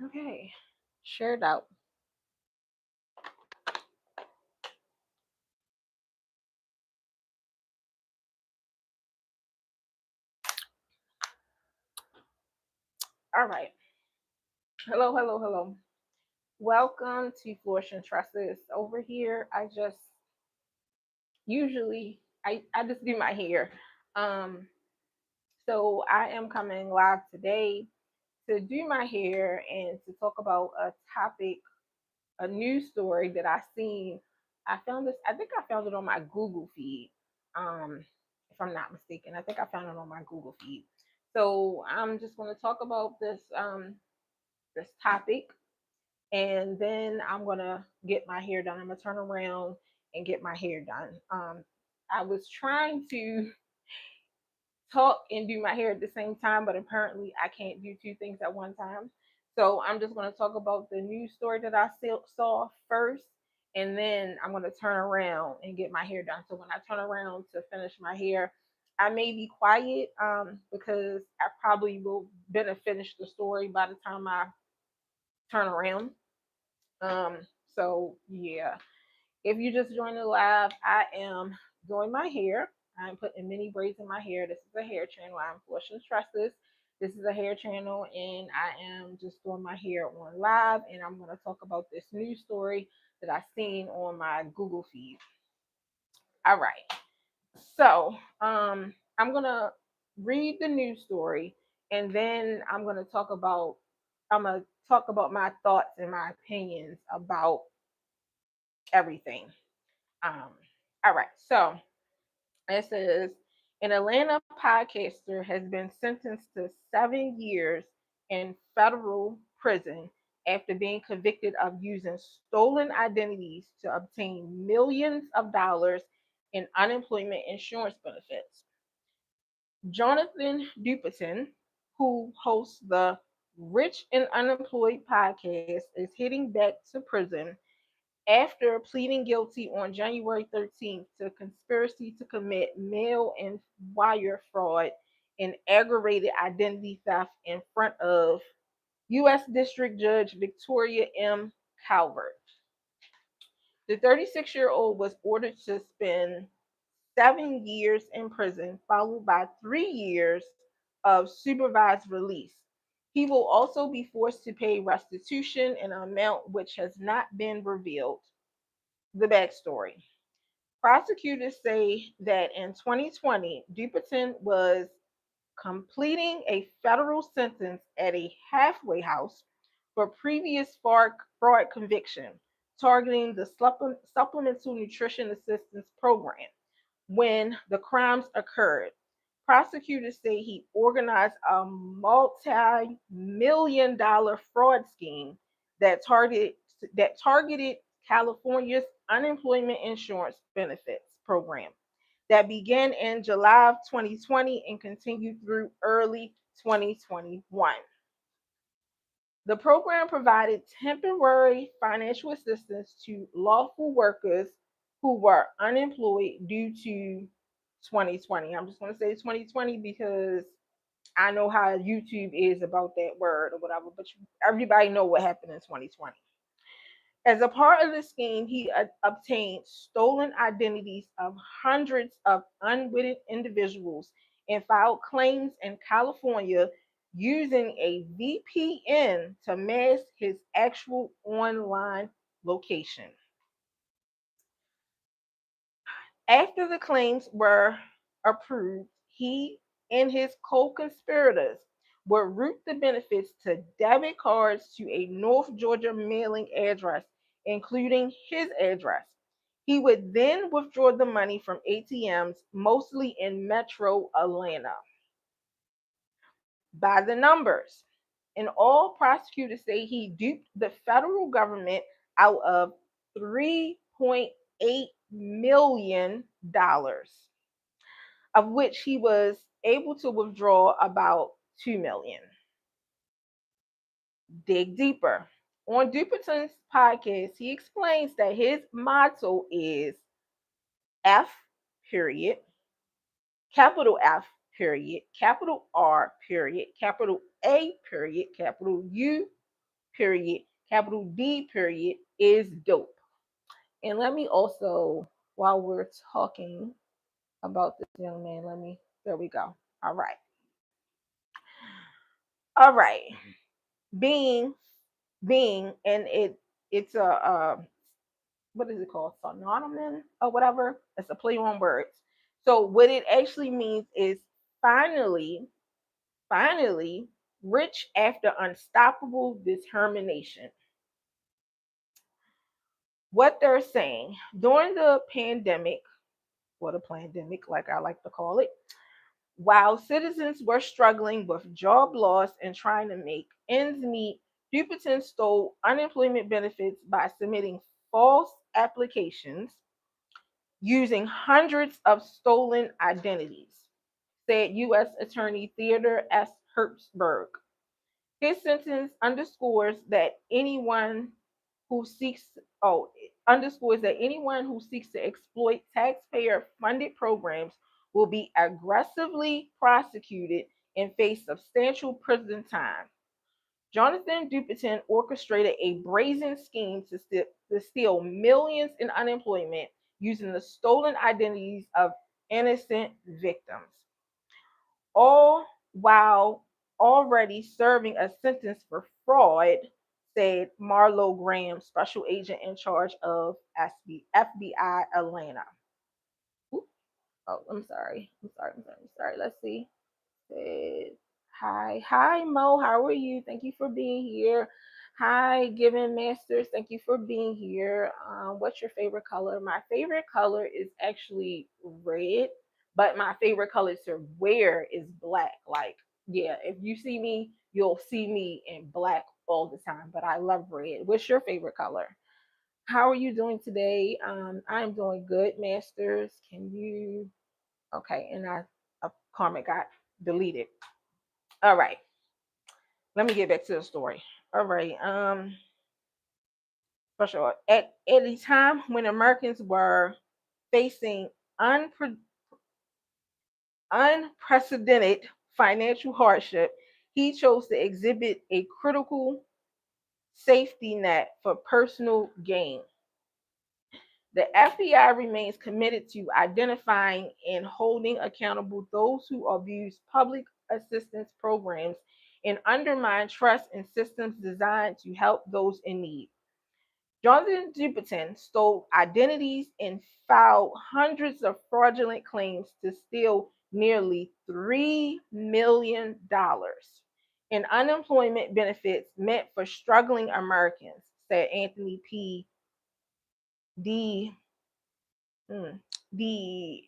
Okay, shared out. All right. Hello, hello, hello. Welcome to Flourish and Tresses. Over here, I just do my hair. Um, so I am coming live today to do my hair and to talk about a topic, a news story that I seen. I found this. I think I found it on my Google feed. If I'm not mistaken, I think I found it on my Google feed. So I'm just going to talk about this topic, and then I'm gonna get my hair done. I'm gonna turn around and get my hair done. I was trying to talk and do my hair at the same time, but apparently I can't do two things at one time. So I'm just going to talk about the news story that I saw first, and then I'm going to turn around and get my hair done. So when I turn around to finish my hair, I may be quiet because I probably will better finish the story by the time I turn around. Um, so yeah, if you just joined the live, I am doing my hair. I'm putting mini braids in my hair. This is a hair channel. I'm Flushing Stresses. This is a hair channel, and I am just doing my hair on live. And I'm going to talk about this news story that I seen on my Google feed. All right. So I'm going to read the news story, and then I'm going to talk about my thoughts and my opinions about everything. Um, all right. So it says an Atlanta podcaster has been sentenced to 7 years in federal prison after being convicted of using stolen identities to obtain millions of dollars in unemployment insurance benefits. Jonathan Duperton, who hosts the Rich and Unemployed podcast, is heading back to prison after pleading guilty on January 13th to conspiracy to commit mail and wire fraud and aggravated identity theft in front of U.S. District Judge Victoria M. Calvert. The 36-year-old was ordered to spend 7 years in prison, followed by 3 years of supervised release. He will also be forced to pay restitution, an amount which has not been revealed. The backstory. Prosecutors say that in 2020, Duperton was completing a federal sentence at a halfway house for previous fraud conviction targeting the Supplemental Nutrition Assistance Program when the crimes occurred. Prosecutors say he organized a multi-million dollar fraud scheme that targeted California's unemployment insurance benefits program that began in July of 2020 and continued through early 2021. The program provided temporary financial assistance to lawful workers who were unemployed due to 2020. I'm just going to say 2020 because I know how YouTube is about that word or whatever, but everybody know what happened in 2020. As a part of the scheme, he obtained stolen identities of hundreds of unwitting individuals and filed claims in California using a VPN to mask his actual online location. After the claims were approved, he and his co conspirators would route the benefits to debit cards to a North Georgia mailing address, including his address. He would then withdraw the money from ATMs, mostly in metro Atlanta. By the numbers, in all, prosecutors say he duped the federal government out of $3.8 million, of which he was able to withdraw about 2 million. Dig deeper. On Duperton's podcast, he explains that his motto is F period, capital F period, capital R period, capital A period, capital U period, capital D period, is dope. And let me also, while we're talking about this young man, there we go. All right. All right. Being, and it's what is it called? Synonym or whatever. It's a play on words. So what it actually means is finally, finally, rich after unstoppable determination. What they're saying during the pandemic, or the pandemic, like I like to call it, while citizens were struggling with job loss and trying to make ends meet, Duperton stole unemployment benefits by submitting false applications using hundreds of stolen identities, said U.S. Attorney Theodore S. Hertzberg. His sentence who seeks underscores that anyone who seeks to exploit taxpayer-funded programs will be aggressively prosecuted and face substantial prison time. Jonathan Duperton orchestrated a brazen scheme to steal millions in unemployment using the stolen identities of innocent victims, all while already serving a sentence for fraud, said Marlo Graham, special agent in charge of FBI Atlanta. Ooh, oh, I'm sorry. Let's see. Said, hi Mo, how are you? Thank you for being here. Hi, Given Masters, thank you for being here. What's your favorite color? My favorite color is actually red, but my favorite color to wear is black. Like, yeah, if you see me, you'll see me in black all the time. But I love red. What's your favorite color? How are you doing today? I'm doing good, Masters. Can you? Okay, and a comment got deleted. All right, let me get back to the story. All right, for sure. At a time when Americans were facing unpre- unprecedented financial hardship, he chose to exhibit a critical safety net for personal gain. The FBI remains committed to identifying and holding accountable those who abuse public assistance programs and undermine trust in systems designed to help those in need. Jonathan Duperton stole identities and filed hundreds of fraudulent claims to steal nearly $3 million in unemployment benefits meant for struggling Americans, said Anthony P. D. Mm, the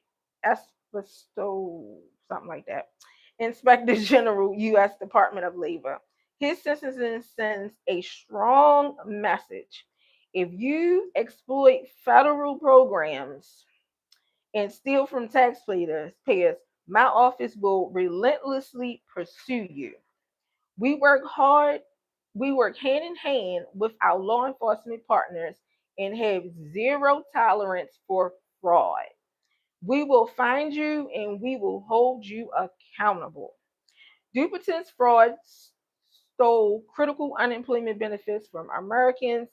Esposito, something like that, Inspector General, U.S. Department of Labor. His sentencing sends a strong message. If you exploit federal programs and steal from taxpayers, my office will relentlessly pursue you. We work hard, we work hand in hand with our law enforcement partners and have zero tolerance for fraud. We will find you and we will hold you accountable. Duperton's fraud stole critical unemployment benefits from Americans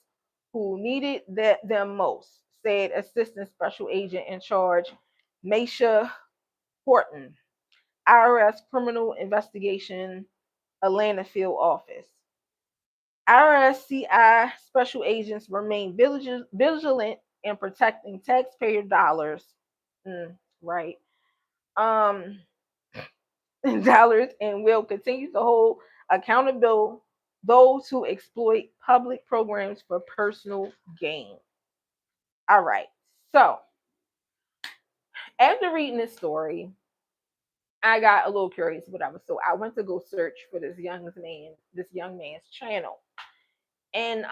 who needed them most, said Assistant Special Agent in Charge Maisha Horton, IRS Criminal Investigation Atlanta Field Office. RSCI special agents remain vigilant in protecting taxpayer dollars. Right. Um, dollars and will continue to hold accountable those who exploit public programs for personal gain. All right. So after reading this story, I got a little curious, whatever. So I went to go search for this young man's channel. And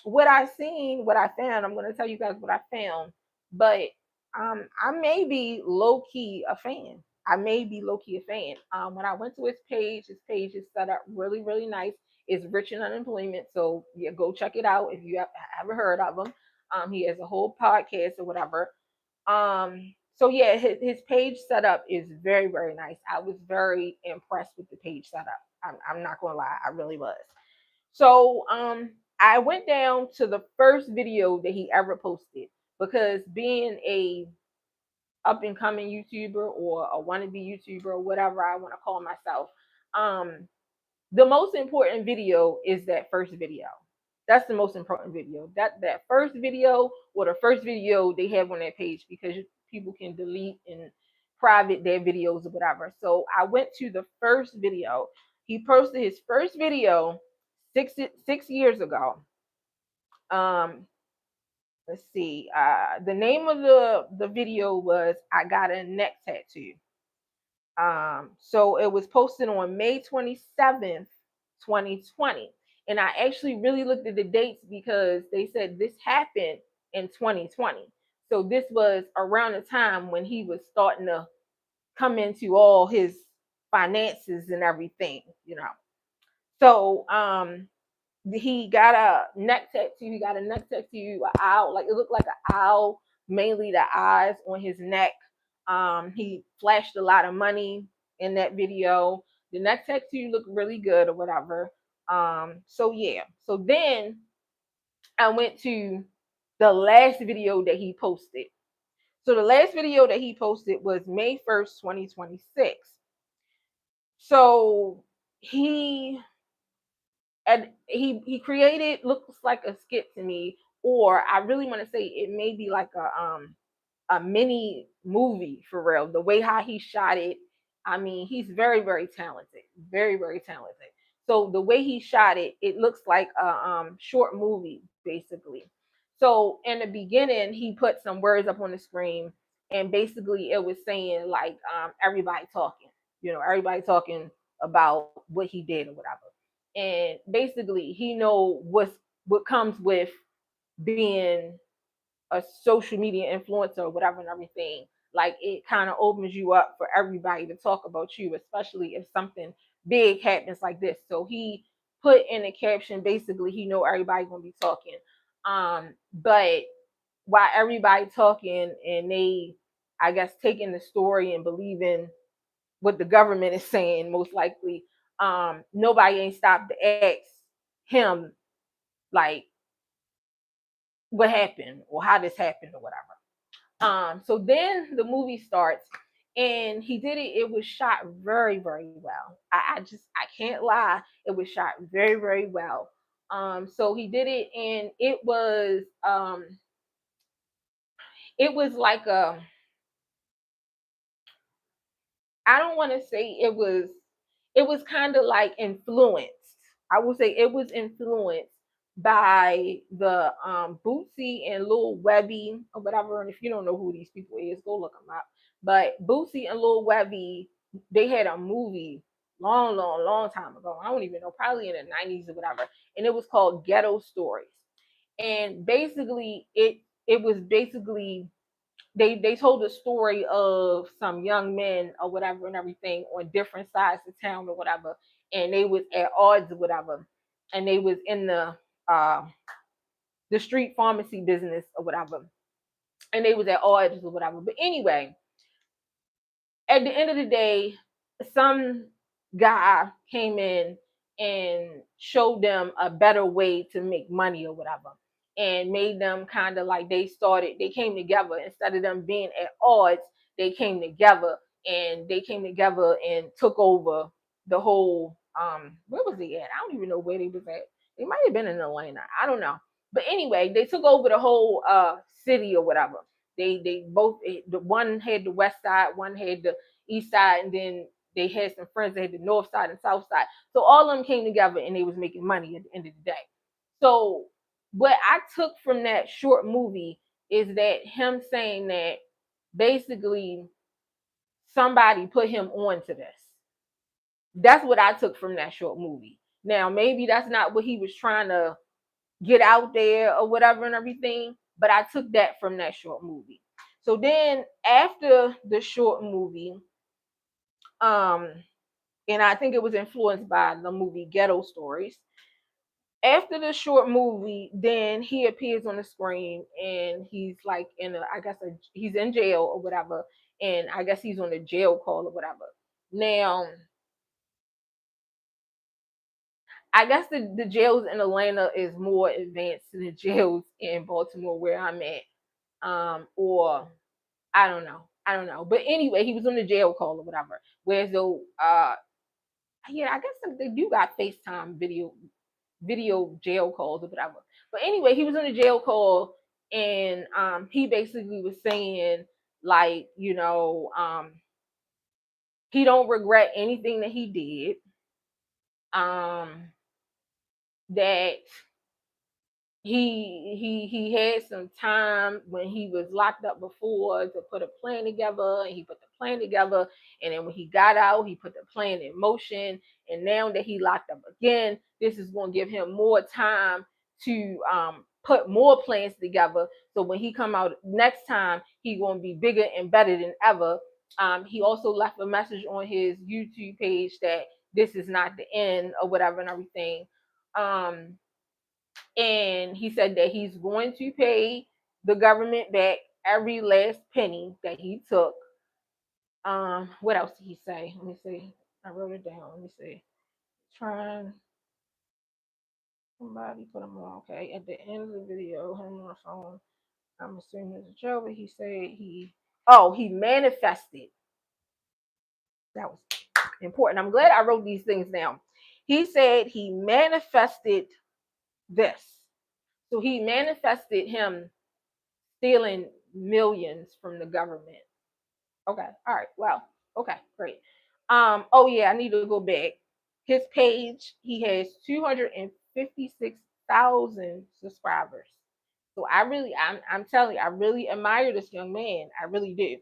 what I found, I'm gonna tell you guys what I found, but I may be low key a fan. I may be low key a fan. When I went to his page is set up really, really nice. It's rich in unemployment, so yeah, go check it out if you haven't heard of him. He has a whole podcast or whatever. So yeah, his page setup is very, very nice. I was very impressed with the page setup. I'm not gonna lie, I really was. So I went down to the first video that he ever posted, because being a up and coming YouTuber or a wannabe YouTuber or whatever I want to call myself, um, the most important video is that first video. That's the most important video. That first video, or the first video they have on their page, because people can delete and private their videos or whatever. So I went to the first video. He posted his first video six years ago. Um, let's see. The name of the video was "I Got a Neck Tattoo." So it was posted on May 27th, 2020. And I actually really looked at the dates, because they said this happened in 2020. So this was around the time when he was starting to come into all his finances and everything, you know. So he got a neck tattoo. He got a neck tattoo, an owl, like it looked like an owl, mainly the eyes on his neck. He flashed a lot of money in that video. The neck tattoo looked really good or whatever. So yeah. So then I went to the last video that he posted. So the last video that he posted was May 1st, 2026. So he and he created, looks like a skit to me, or I really want to say it may be like a mini movie for real. The way how he shot it, I mean, he's very very talented, very very talented. So the way he shot it, it looks like a short movie basically. So in the beginning, he put some words up on the screen, and basically it was saying like everybody talking, everybody talking about what he did or whatever. And basically he know what comes with being a social media influencer or whatever and everything. Like it kind of opens you up for everybody to talk about you, especially if something big happens like this. So he put in a caption, basically he know everybody gonna be talking. But while everybody talking, and they, I guess, taking the story and believing what the government is saying, most likely, nobody ain't stopped to ask him like what happened or how this happened or whatever. So then the movie starts, and he did it. It was shot very, very well. I can't lie. It was shot very, very well. So he did it, and it was like a, I don't want to say it was kind of like influenced. I would say it was influenced by the Bootsy and Lil Webby or whatever. And if you don't know who these people is, go look them up. But Bootsy and Lil Webby, they had a movie long, long, long time ago. I don't even know, probably in the 90s or whatever. And it was called Ghetto Stories. And basically it was basically they told a story of some young men or whatever and everything on different sides of town or whatever, and they was at odds or whatever, and they was in uh the street pharmacy business or whatever, and they was at odds or whatever. But anyway, at the end of the day, some guy came in and showed them a better way to make money or whatever, and made them kind of like they came together instead of them being at odds. They came together and took over the whole where was they at? I don't even know where they was at. They might have been in Atlanta. I don't know. But anyway, they took over the whole city or whatever. They both, the one had the west side, one had the east side, and then they had some friends that had the north side and south side. So all of them came together and they was making money at the end of the day. So what I took from that short movie is that him saying that basically somebody put him on to this. That's what I took from that short movie. Now maybe that's not what he was trying to get out there or whatever and everything, but I took that from that short movie. So then after the short movie, um, and I think it was influenced by the movie Ghetto Stories. After the short movie, then he appears on the screen, and he's like he's in jail or whatever, and I guess he's on a jail call or whatever. Now, I guess the jails in Atlanta is more advanced than the jails in Baltimore where I'm at. Or I don't know. I don't know. But anyway, he was on the jail call or whatever. Whereas though yeah, I guess they do got FaceTime video jail calls or whatever. But anyway, he was on the jail call and he basically was saying like, he don't regret anything that he did. That he had some time when he was locked up before to put a plan together, and he put the plan together, and then when he got out he put the plan in motion, and now that he locked up again, this is going to give him more time to put more plans together, so when he come out next time he going to be bigger and better than ever. He also left a message on his YouTube page that this is not the end or whatever and everything. And he said that he's going to pay the government back every last penny that he took. What else did he say? Let me see. I wrote it down. Let me see. Trying. Somebody put him on. Okay. At the end of the video, him on the phone. I'm assuming it's a joke, but he said he manifested. That was important. I'm glad I wrote these things down. He said he manifested this. So he manifested him stealing millions from the government. Okay. All right. Well, okay, great. Oh yeah, I need to go back. His page, he has 256,000 subscribers. So I'm telling you, I really admire this young man. I really do.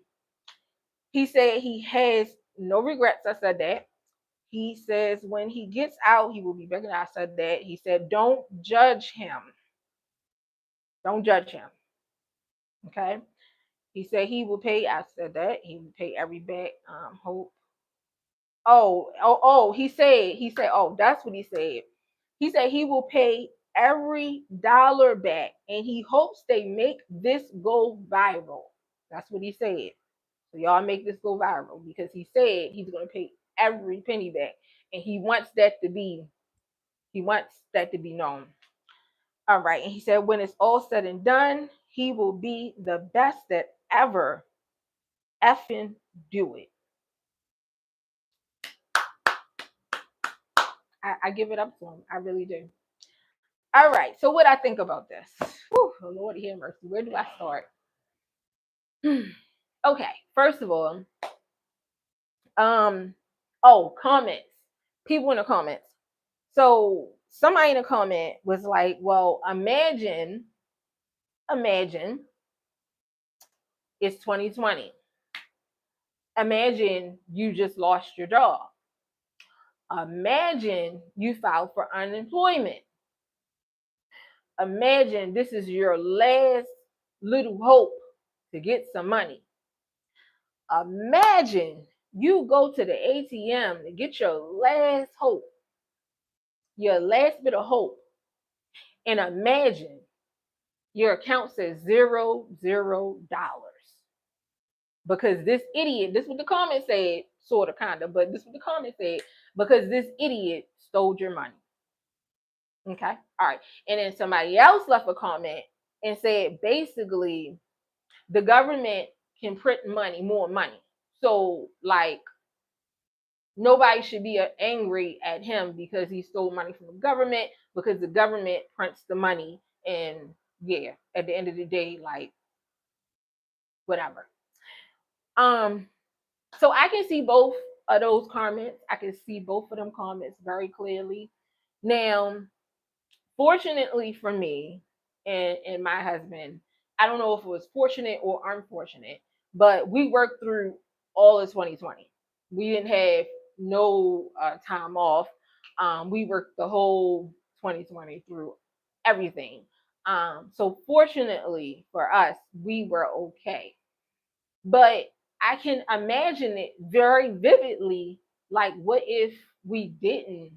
He said he has no regrets. I said that. He says when he gets out, he will be better. I said that. He said, don't judge him. Don't judge him. Okay. He said he will pay. I said that he will pay every back. Hope. Oh. He said. Oh, that's what he said. He said he will pay every dollar back, and he hopes they make this go viral. That's what he said. So y'all make this go viral because he said he's going to pay every penny back, and he wants that to be known. All right, and he said when it's all said and done, he will be the best that ever effing do it. I give it up to him. I really do. All right. So what I think about this? Whew, oh Lord, have mercy. Where do I start? Okay. First of all, comments. People in the comments. So somebody in the comment was like, "Well, imagine it's 2020. Imagine you just lost your job. Imagine you filed for unemployment. Imagine this is your last little hope to get some money. Imagine you go to the ATM to get your last hope, your last bit of hope, and imagine your account says $0 because this idiot, this is what the comment said, sort of, kind of, but this is what the comment said, because this idiot stole your money. Okay, all right. And then somebody else left a comment and said basically the government can print more money. So like nobody should be angry at him because he stole money from the government, because the government prints the money, and yeah, at the end of the day, like whatever. So I can see both of those comments. I can see both of them comments very clearly. Now, fortunately for me and my husband, I don't know if it was fortunate or unfortunate, but we worked through all of 2020. We didn't have no time off. We worked the whole 2020 through everything. So fortunately for us, we were okay. But I can imagine it very vividly. Like, what if we didn't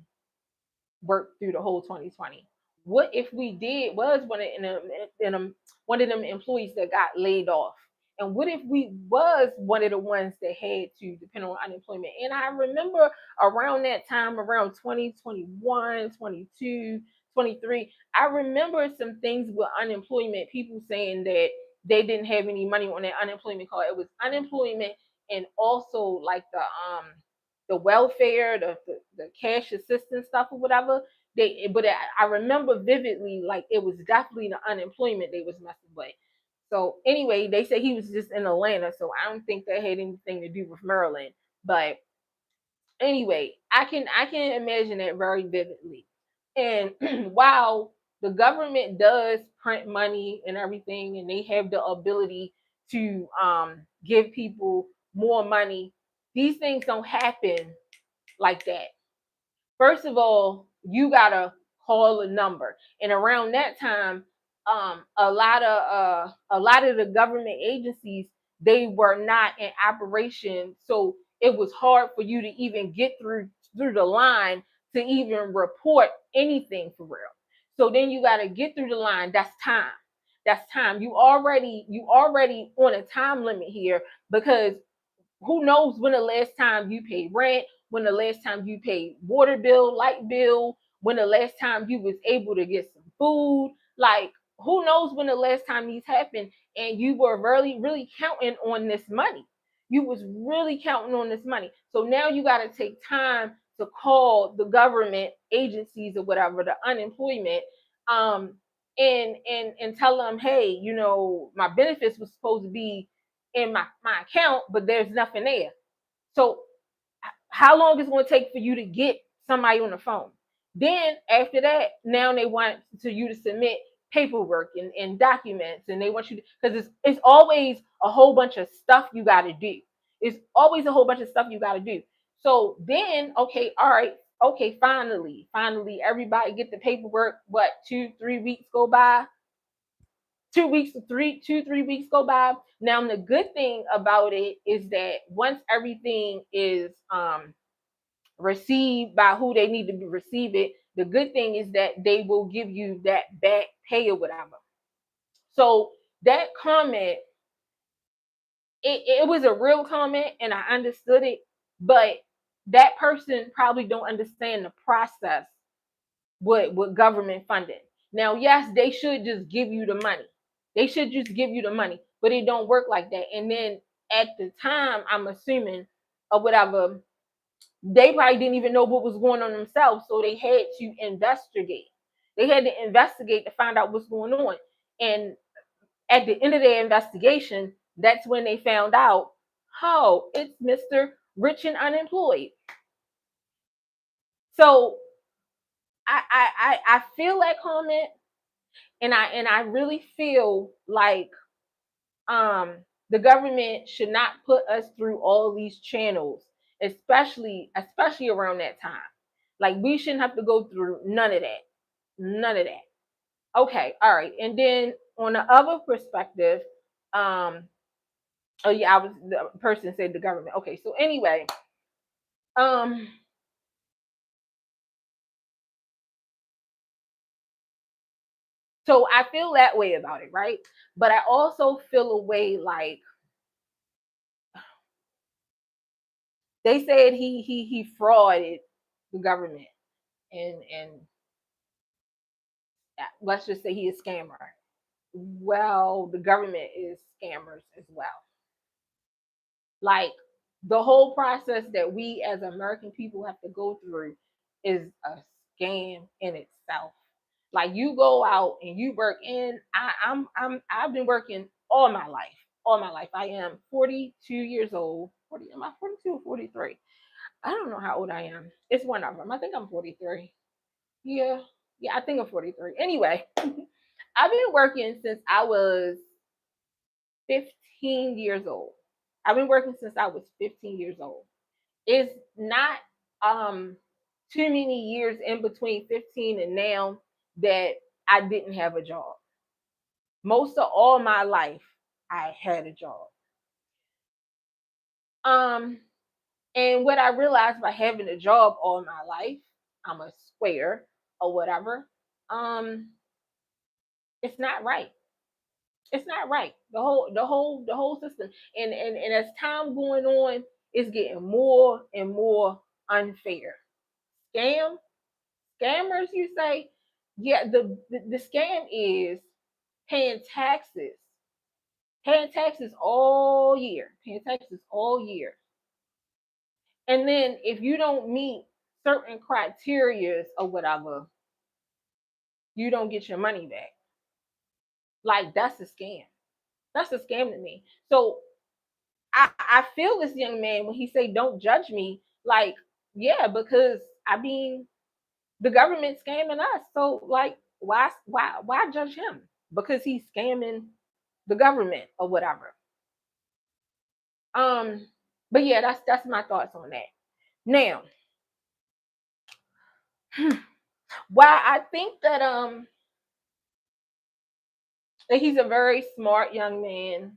work through the whole 2020? What if we did was one of them employees that got laid off, And what if we was one of the ones that had to depend on unemployment? And I remember around that time, around 2021, 22, 23, I remember some things with unemployment, people saying that they didn't have any money on their unemployment card. It was unemployment and also like the welfare, the cash assistance stuff or whatever. But I remember vividly, like it was definitely the unemployment they was messing with. So anyway, they said he was just in Atlanta, so I don't think that had anything to do with Maryland. But anyway, I can imagine that very vividly. And while the government does print money and everything, and they have the ability to give people more money, these things don't happen like that. First of all, you gotta call a number, and around that time, a lot of the government agencies, they were not in operation, so it was hard for you to even get through the line to even report anything for real. So then you gotta get through the line. That's time. That's time. You already on a time limit here, because who knows when the last time you paid rent, when the last time you paid water bill, light bill, when the last time you was able to get some food. Like, who knows when the last time these happened, and you were really, really counting on this money. You was really counting on this money. So now you got to take time to call the government agencies or whatever, the unemployment, um, and tell them, hey, my benefits was supposed to be in my account, but there's nothing there. So how long is it going to take for you to get somebody on the phone? Then after that, now they want to you to submit paperwork and documents, and they want you to, because it's always a whole bunch of stuff you got to do. It's always a whole bunch of stuff you got to do. So then, okay, all right, okay, finally, everybody get the paperwork. What, 2, 3 weeks go by? 2 weeks, 3 weeks go by. Now the good thing about it is that once everything is received by who they need to receive it, the good thing is that they will give you that back pay or whatever. So that comment, it was a real comment, and I understood it, but that person probably don't understand the process with government funding. Now, yes, they should just give you the money. They should just give you the money, but it don't work like that. And then at the time, I'm assuming, or whatever, they probably didn't even know what was going on themselves, so they had to investigate. They had to investigate to find out what's going on. And at the end of their investigation, that's when they found out, oh, it's Mr. Rich and Unemployed. So I feel that comment, and I really feel like um the government should not put us through all these channels, especially around that time. Like, we shouldn't have to go through none of that. None of that. Okay, all right. And then on the other perspective, um oh yeah, I was the person said the government. Okay, so anyway, um so I feel that way about it, right? But I also feel a way like they said he frauded the government, and let's just say he is a scammer. Well, the government is scammers as well. Like, the whole process that we as American people have to go through is a scam in itself. Like, you go out and you work in. I've been working all my life. All my life. I am 42 years old. 40, am I 42 or 43? I don't know how old I am. It's one of them. I think I'm 43. Yeah. Yeah, I think I'm 43. Anyway, I've been working since I was 15 years old. I've been working since I was 15 years old. It's not um too many years in between 15 and now that I didn't have a job. Most of all my life I had a job. Um and what I realized by having a job all my life, I'm a square or whatever, um it's not right. It's not right. The whole system. And as time going on, it's getting more and more unfair. Scam, scammers, you say? Yeah, the scam is paying taxes, paying taxes all year, paying taxes all year. And then if you don't meet certain criterias or whatever, you don't get your money back. Like that's a scam. That's a scam to me. So I feel this young man when he say don't judge me, like, yeah, because I mean the government scamming us. So like why judge him? Because he's scamming the government or whatever. Um, but yeah, that's my thoughts on that. Now, while I think that he's a very smart young man,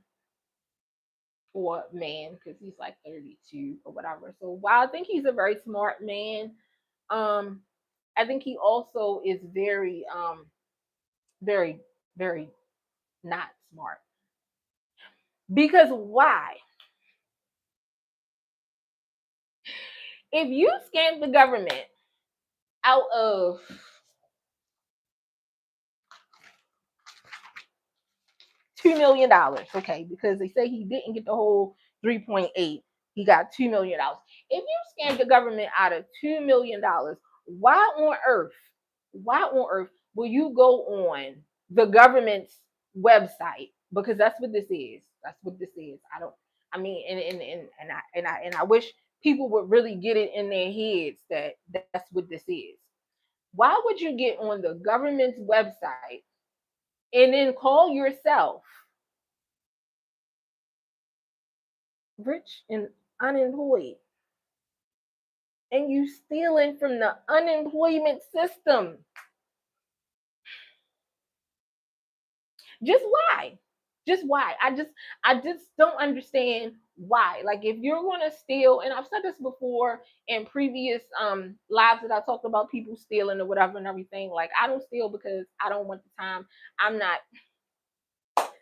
or man, because he's like 32 or whatever. So while I think he's a very smart man, um, I think he also is very, very not smart. Because why? If you scam the government out of $2 million, okay, because they say he didn't get the whole 3.8, he got $2 million. If you scam the government out of $2 million, why on earth, why on earth will you go on the government's website? Because that's what this is. That's what this is. I don't. I mean, and I wish people would really get it in their heads that that's what this is. Why would you get on the government's website and then call yourself rich and unemployed, and you stealing from the unemployment system? Just why? Just why? I just don't understand why. Like if you're gonna steal, and I've said this before in previous lives that I talked about people stealing or whatever and everything. Like I don't steal because I don't want the time. I'm not,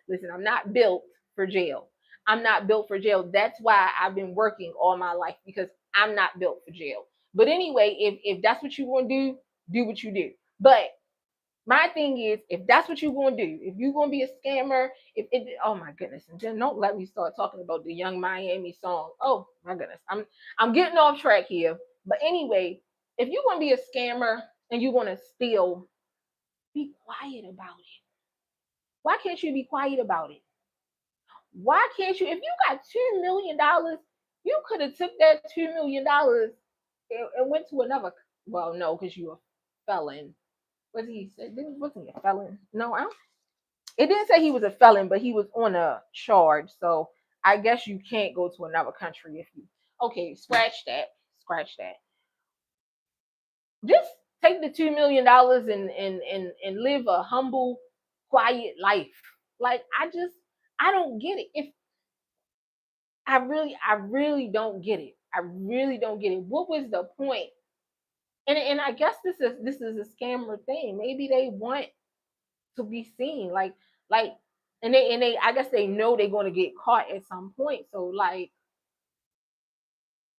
listen, I'm not built for jail. I'm not built for jail. That's why I've been working all my life, because I'm not built for jail. But anyway, if that's what you want to do what you do. But my thing is, if that's what you're going to do, if you're going to be a scammer, if it, oh my goodness, and then don't let me start talking about the Young Miami song. Oh my goodness, I'm getting off track here. But anyway, if you want to be a scammer and you want to steal, be quiet about it. Why can't you be quiet about it? Why can't you? If you got $2 million, you could have took that $2 million and went to another. Well, no, because you're a felon. What he said? Wasn't he a felon? No, I don't. It didn't say he was a felon, but he was on a charge. So I guess you can't go to another country if you. Okay, scratch that. Scratch that. Just take the $2 million and live a humble, quiet life. Like I don't get it. If I really don't get it. I really don't get it. What was the point? And I guess this is a scammer thing. Maybe they want to be seen, like, and they I guess they know they're going to get caught at some point. So like,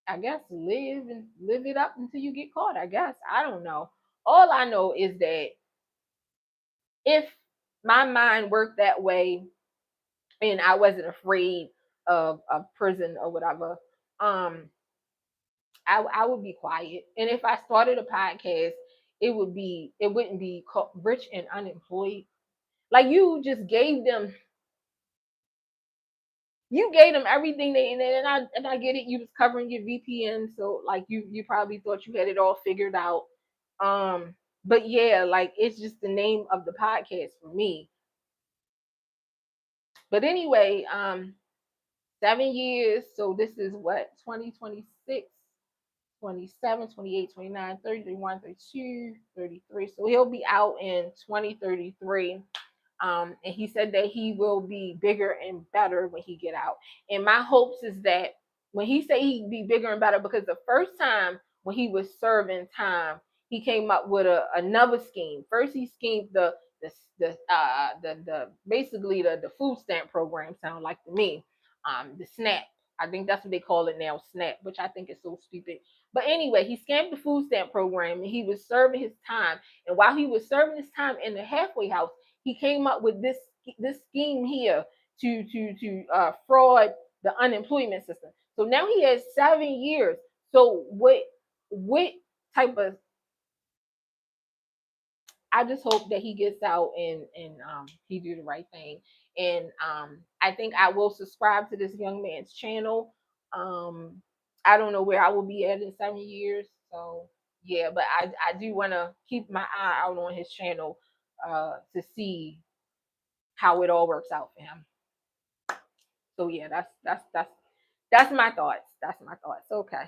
I guess live it up until you get caught. I guess I don't know. All I know is that if my mind worked that way and I wasn't afraid of prison or whatever, um, I would be quiet. And if I started a podcast, it wouldn't be called Rich and Unemployed. Like you gave them everything they, and I get it. You was covering your VPN, so like you probably thought you had it all figured out. But yeah, like it's just the name of the podcast for me. But anyway, 7 years. So this is what, 2026, 27, 28, 29, 30, 31, 32, 33. So he'll be out in 2033. And he said that he will be bigger and better when he get out. And my hopes is that when he say he'd be bigger and better, because the first time when he was serving time, he came up with another scheme. First, he schemed the basically the food stamp program. Sound like to me, the SNAP. I think that's what they call it now, SNAP, which I think is so stupid. But anyway, he scammed the food stamp program, and he was serving his time. And while he was serving his time in the halfway house, he came up with this scheme here to fraud the unemployment system. So now he has 7 years. So what type of, I just hope that he gets out and he do the right thing. And I think I will subscribe to this young man's channel. Um, I don't know where I will be at in 7 years. So yeah, but I do want to keep my eye out on his channel to see how it all works out for him. So yeah, that's my thoughts. That's my thoughts. Okay.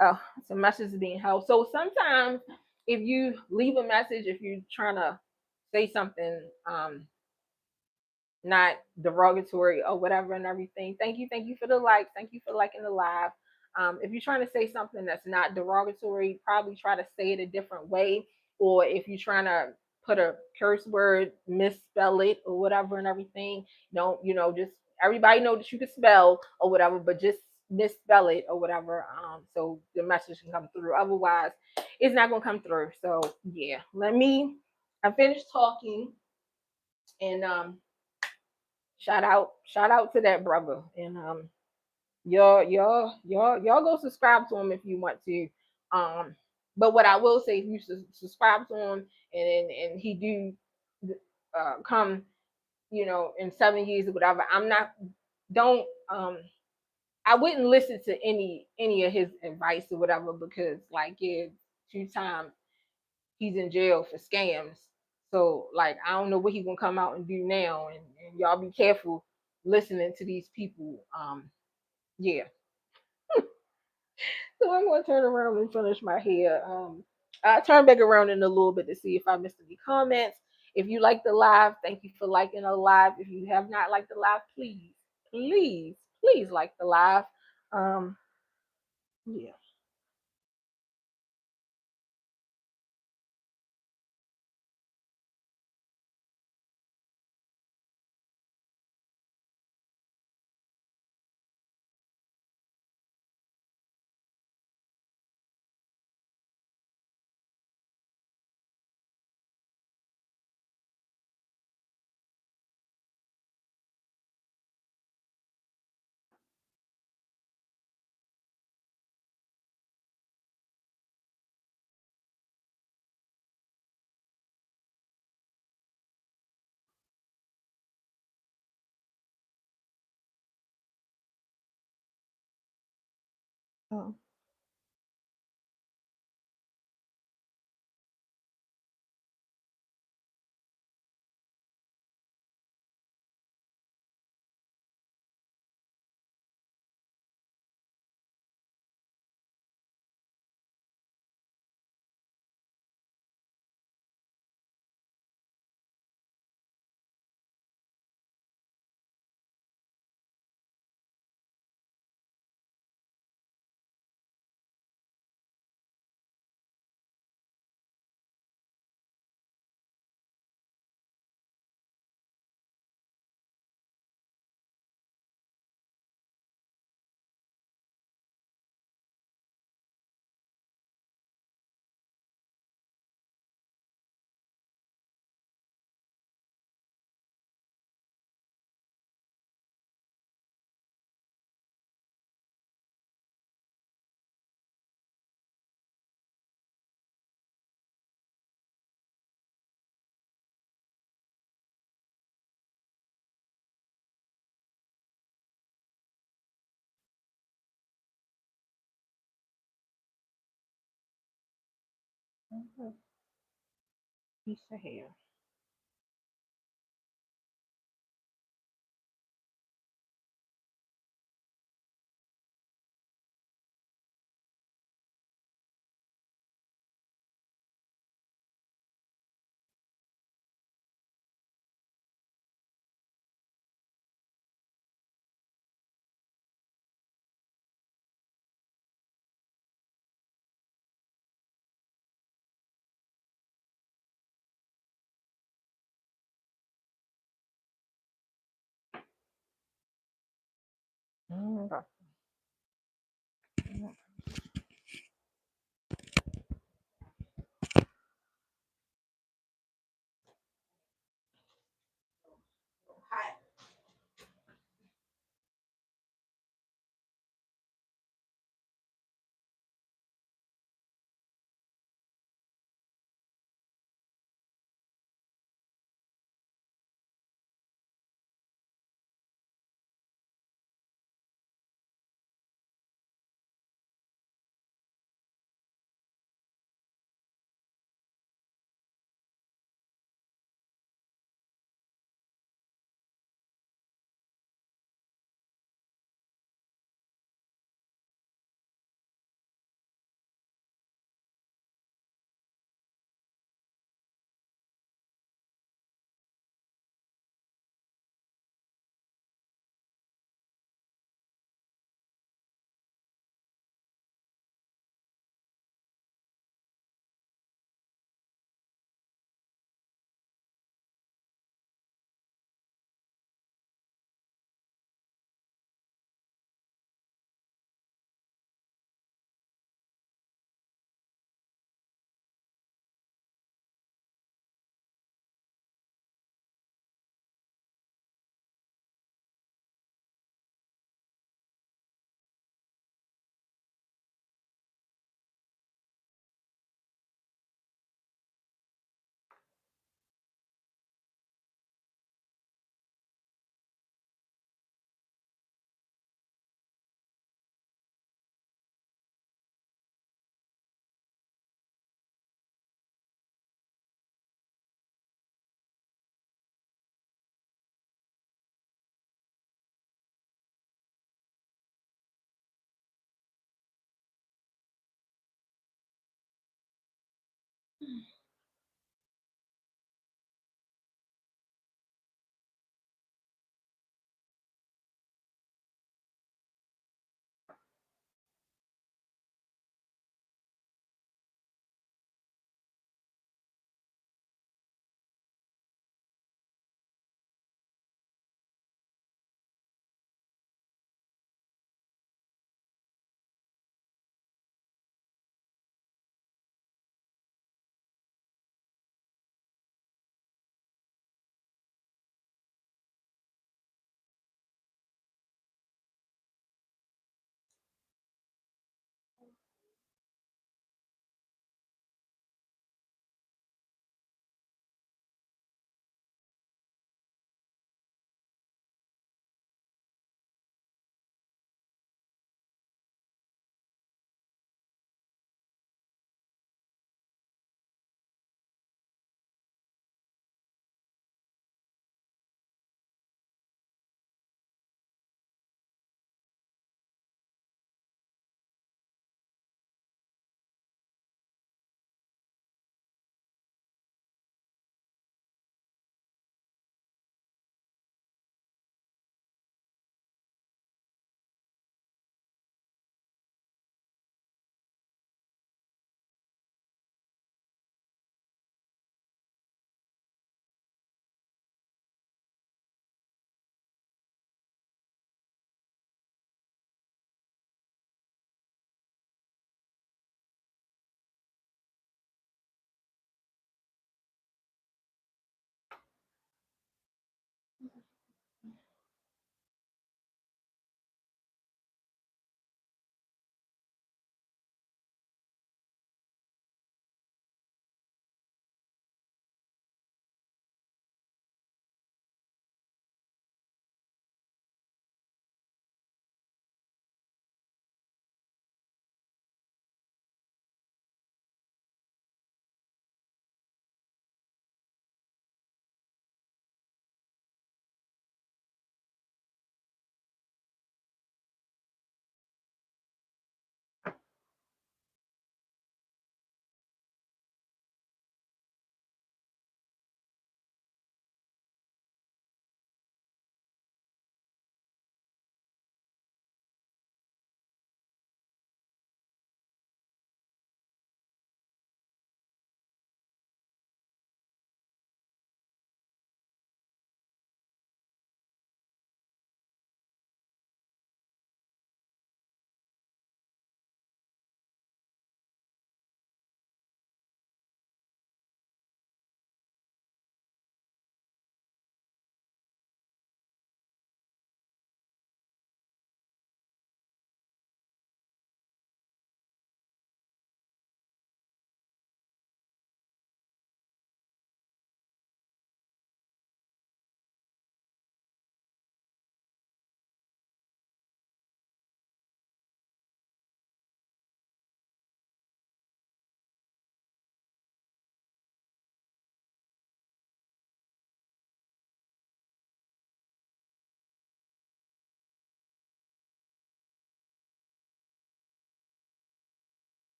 Oh, so message is being held. So sometimes if you leave a message, if you're trying to say something not derogatory or whatever and everything. Thank you for the likes. Thank you for liking the live. If you're trying to say something that's not derogatory, probably try to say it a different way. Or if you're trying to put a curse word, misspell it or whatever and everything, don't, just everybody know that you can spell or whatever, but just misspell it or whatever. So the message can come through. Otherwise, it's not gonna come through. So yeah, I finished talking and shout out to that brother. And y'all go subscribe to him if you want to. Um, but what I will say, if you subscribe to him and he do come, in 7 years or whatever, I'm not don't I wouldn't listen to any of his advice or whatever because like yeah, 2 times he's in jail for scams. So like I don't know what he's gonna come out and do now, and y'all be careful listening to these people. Yeah. So I'm gonna turn around and finish my hair. I'll turn back around in a little bit to see if I missed any comments. If you like the live, thank you for liking the live. If you have not liked the live, please like the live. Um, yeah. Oh. Mhm. Piece of hair. Okay.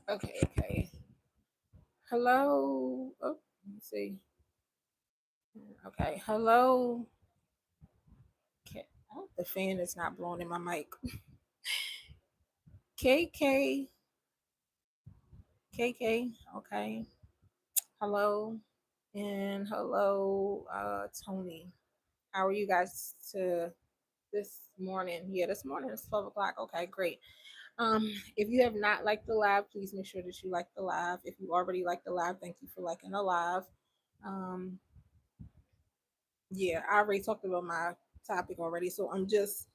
Okay, okay. Hello. Oh, let me see. Okay, hello. Okay. Oh, the fan is not blowing in my mic. KK. KK. Okay. Hello. And hello, Tony. How are you guys to this morning? Yeah, this morning is 12 o'clock. Okay, great. If you have not liked the live, please make sure that you like the live. If you already like the live, thank you for liking the live. Um, yeah, I already talked about my topic already, so I'm just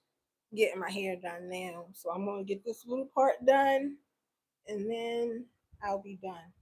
getting my hair done now. So I'm gonna get this little part done, and then I'll be done.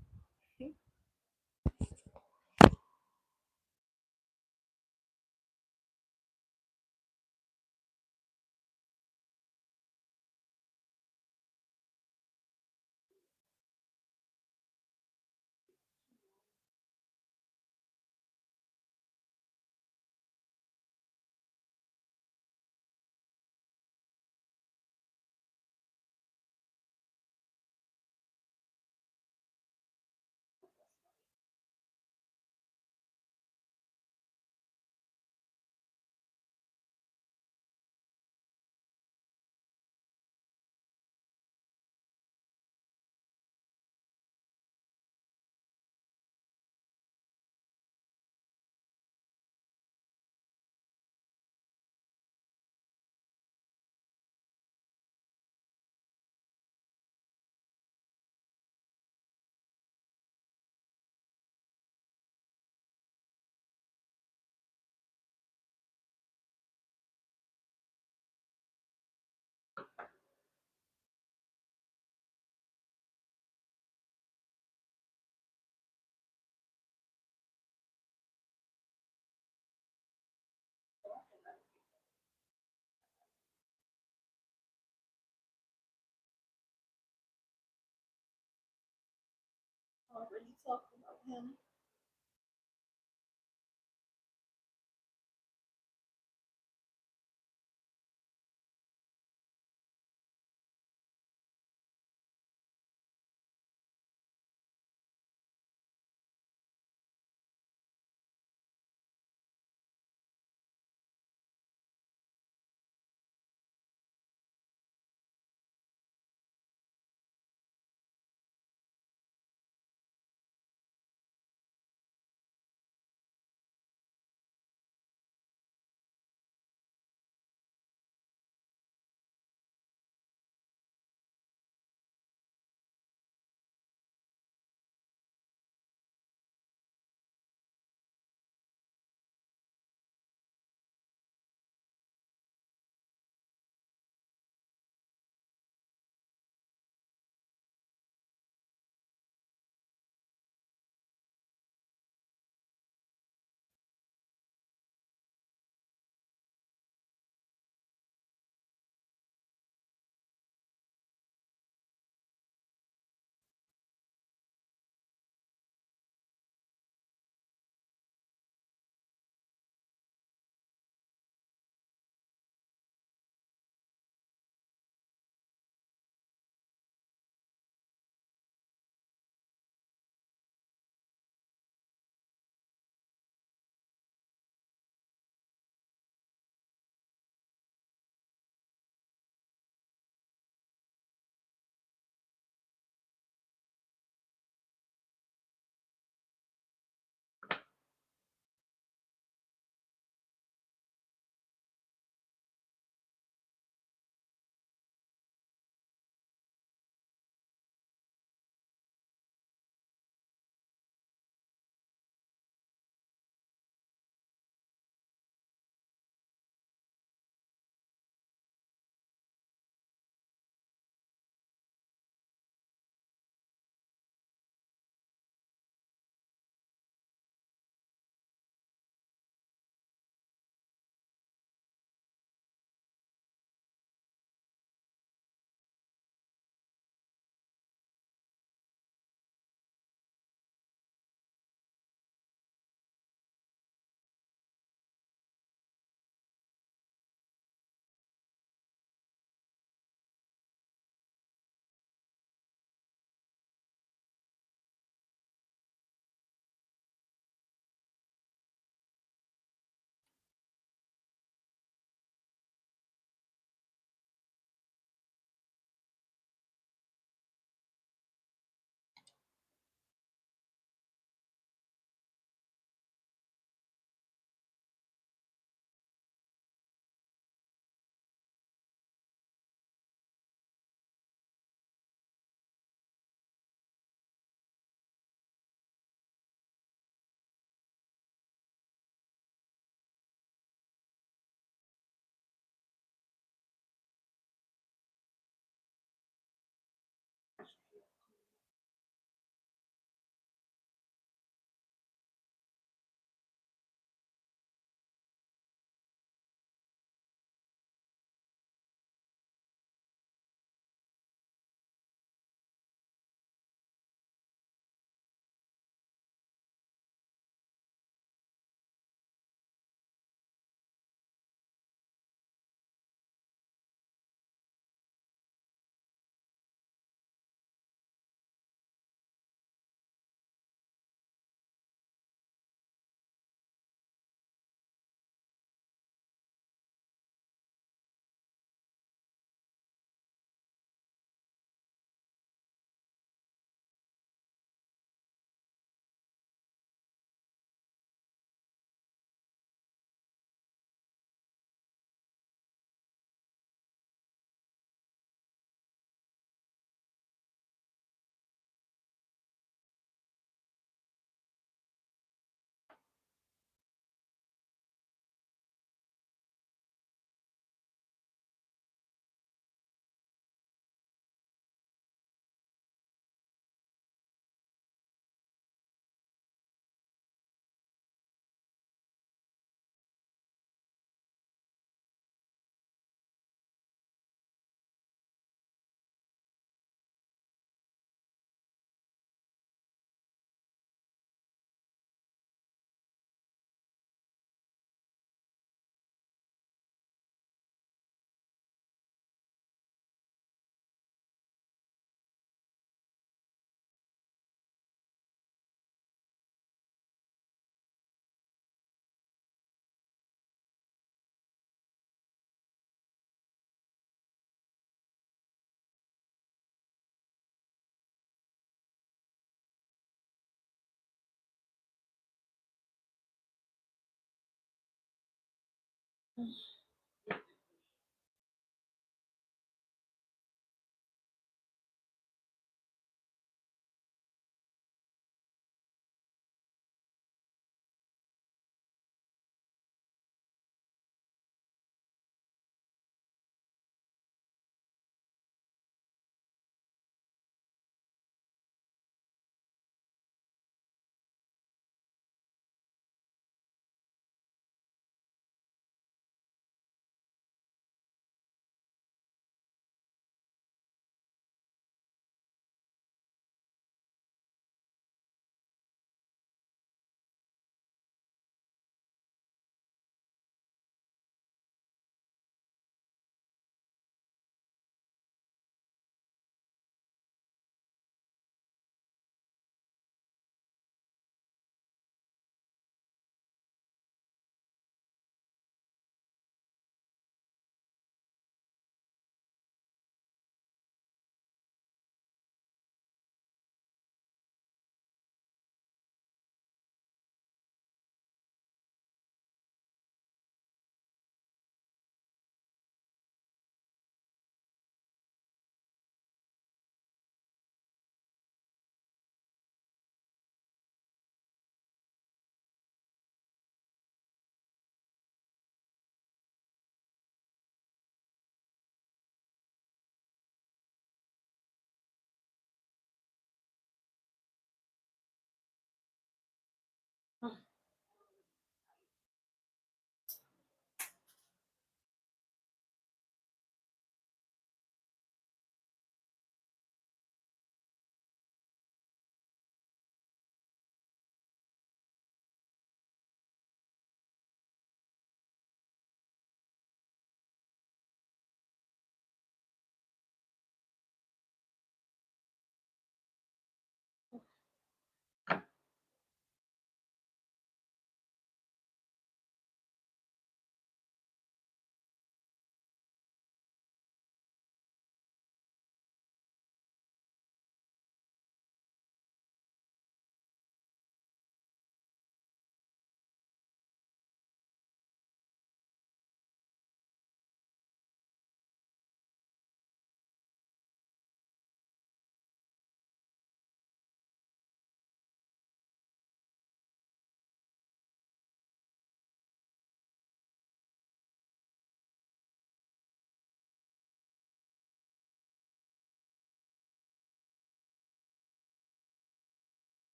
Already talked about him.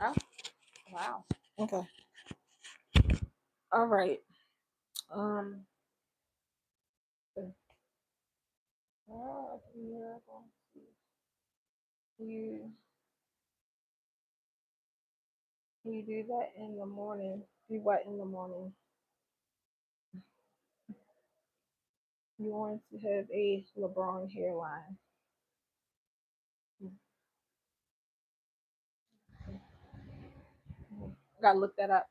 Oh, wow. Okay. All right. Um. You you do that in the morning. Do what in the morning? You want to have a LeBron hairline. Gotta look that up.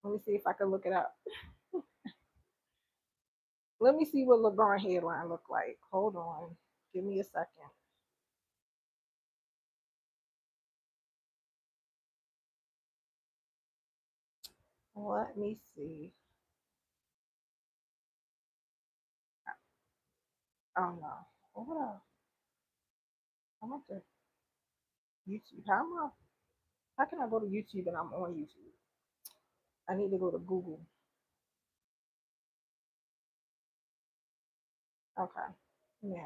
Let me see if I can look it up. Let me see what LeBron hairline look like. Hold on. Give me a second. Let me see. Oh no. Hold on. I want to. YouTube. How can I go to YouTube and I'm on YouTube? I need to go to Google. Okay. Yeah.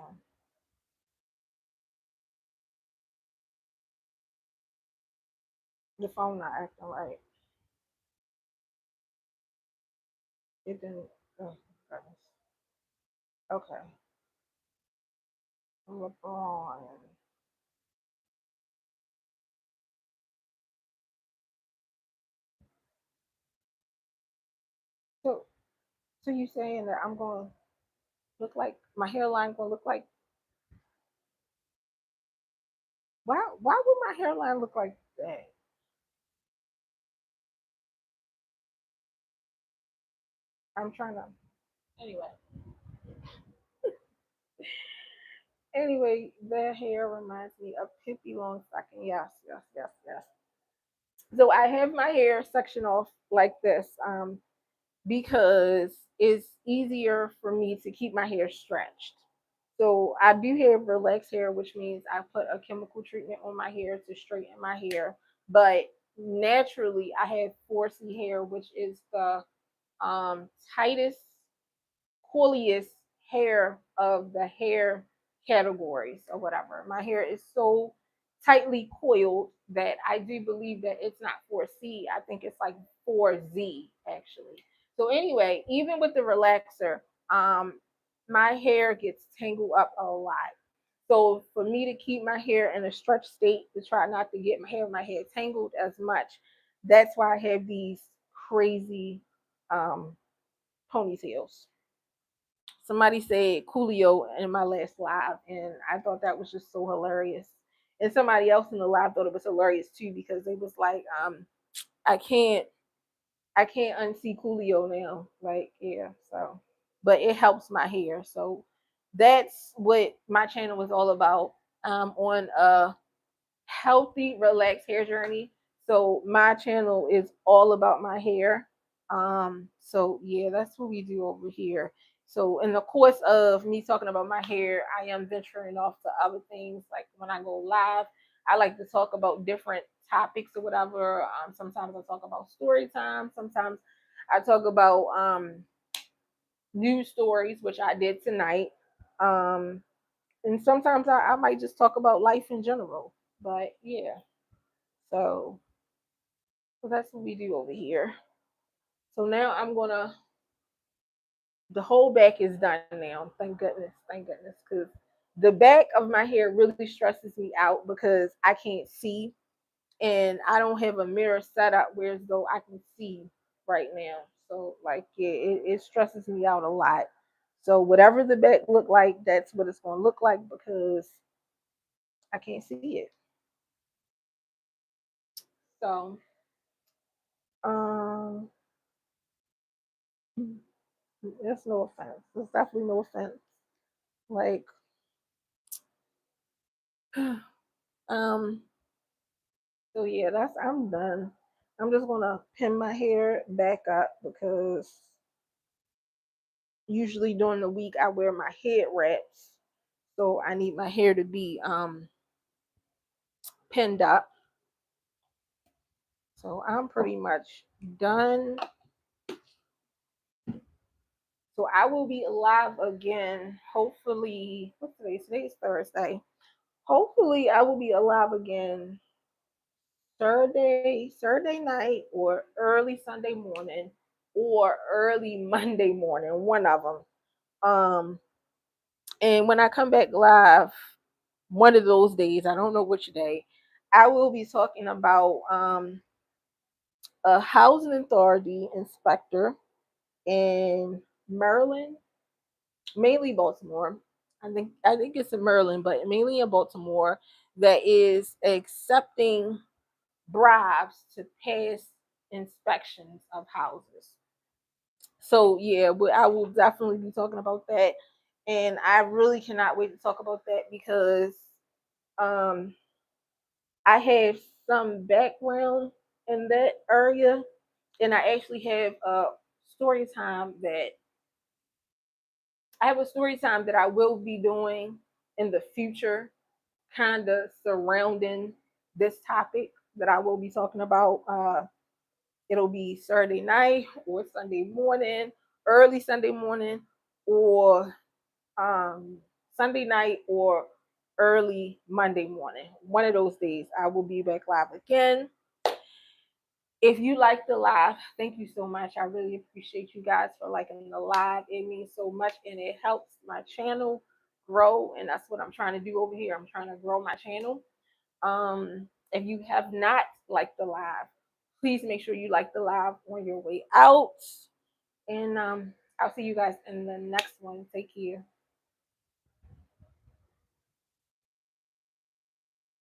The phone not acting right. It didn't. Oh, goodness. Okay. LeBron. So, so you saying that I'm gonna look like my hairline gonna look like? Why would my hairline look like that? I'm trying to. Anyway. Anyway, that hair reminds me of Pippi Longstocking. Yes, yes, yes, yes. So I have my hair section off like this because it's easier for me to keep my hair stretched. So I do have relaxed hair, which means I put a chemical treatment on my hair to straighten my hair. But naturally, I have 4C hair, which is the tightest cooliest hair of the hair categories or whatever. My hair is so tightly coiled that I do believe that it's not 4C. I think it's like 4Z actually. So anyway, even with the relaxer, my hair gets tangled up a lot. So for me to keep my hair in a stretched state to try not to get my hair tangled as much, that's why I have these crazy um, ponytails. Somebody said Coolio in my last live, and I thought that was just so hilarious. And somebody else in the live thought it was hilarious too because they was like, I can't, I can't unsee Coolio now. Like, yeah, so, but it helps my hair. So that's what my channel was all about. On healthy, relaxed hair journey. So my channel is all about my hair. So yeah, that's what we do over here. So in the course of me talking about my hair, I am venturing off to other things. Like when I go live, I like to talk about different topics or whatever. Sometimes I talk about story time. Sometimes I talk about news stories, which I did tonight. Um, and sometimes I might just talk about life in general. But yeah, so, so that's what we do over here. So now I'm gonna. The whole back is done now. Thank goodness. Thank goodness, because the back of my hair really stresses me out because I can't see and I don't have a mirror set up where as though I can see right now. So like yeah, it stresses me out a lot. So whatever the back look like, that's what it's gonna look like because I can't see it. So um it's no offense. It's definitely no offense. Like um so yeah, that's I'm done. I'm just gonna pin my hair back up because usually during the week I wear my head wraps. So I need my hair to be pinned up. So I'm pretty much done. So I will be live again. Hopefully, what's today? Today's Thursday. Hopefully, I will be alive again Saturday night, or early Sunday morning, or early Monday morning. One of them. And when I come back live, one of those days, I don't know which day, I will be talking about a housing authority inspector in Maryland, mainly Baltimore. I think it's in Maryland, but mainly in Baltimore, that is accepting bribes to pass inspections of houses. So yeah, but I will definitely be talking about that, and I really cannot wait to talk about that because um, I have some background in that area, and I actually have a story time that I have a story time that I will be doing in the future, kind of surrounding this topic that I will be talking about. It'll be Saturday night or Sunday morning, early Sunday morning, or um, Sunday night or early Monday morning. One of those days, I will be back live again. If you like the live, thank you so much. I really appreciate you guys for liking the live. It means so much and it helps my channel grow. And that's what I'm trying to do over here. I'm trying to grow my channel. If you have not liked the live, please make sure you like the live on your way out. And I'll see you guys in the next one. Take care.